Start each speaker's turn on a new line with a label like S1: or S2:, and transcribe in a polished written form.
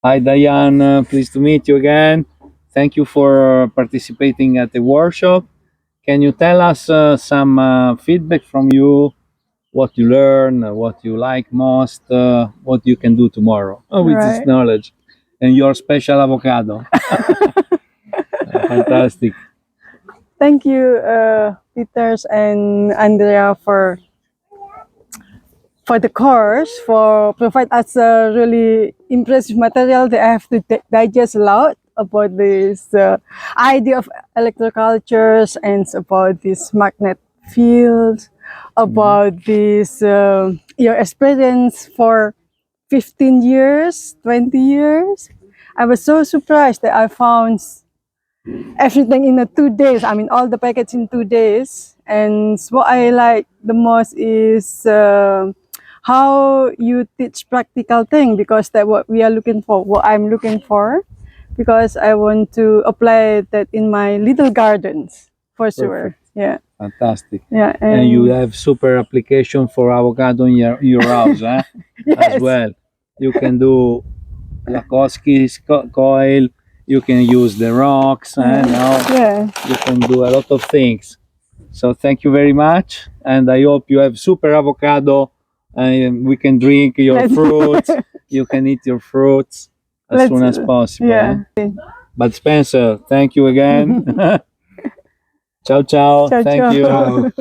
S1: Hi, Diane. Pleased to meet you again. Thank you for participating at the workshop. Can you tell us some feedback from you? What you learn, what you like most, what you can do tomorrow with this
S2: Right.
S1: knowledge, and your special avocado. Fantastic.
S2: Thank you, Peters and Andrea, for the course, for provide us a really impressive material that I have to digest a lot about this idea of electrocultures and about this magnet field, about this your experience for 15 years, 20 years. I was so surprised that I found everything in 2 days. I mean, all the packets in 2 days. And what I like the most is how you teach practical thing, because that's what we are looking for, what I'm looking for, because I want to apply that in my little gardens for sure.
S1: Perfect.
S2: Yeah.
S1: Fantastic.
S2: Yeah.
S1: And you have super application for avocado in your house, as
S2: yes.
S1: well. You can do Lakowski's coil. You can use the rocks, and
S2: Yeah.
S1: you can do a lot of things. So thank you very much, and I hope you have super avocado, and we can drink your fruits. You can eat your fruits as soon as possible.
S2: Yeah.
S1: But Spencer, thank you again. Ciao, ciao.
S2: Ciao,
S1: Thank
S2: ciao.
S1: you.
S3: Ciao.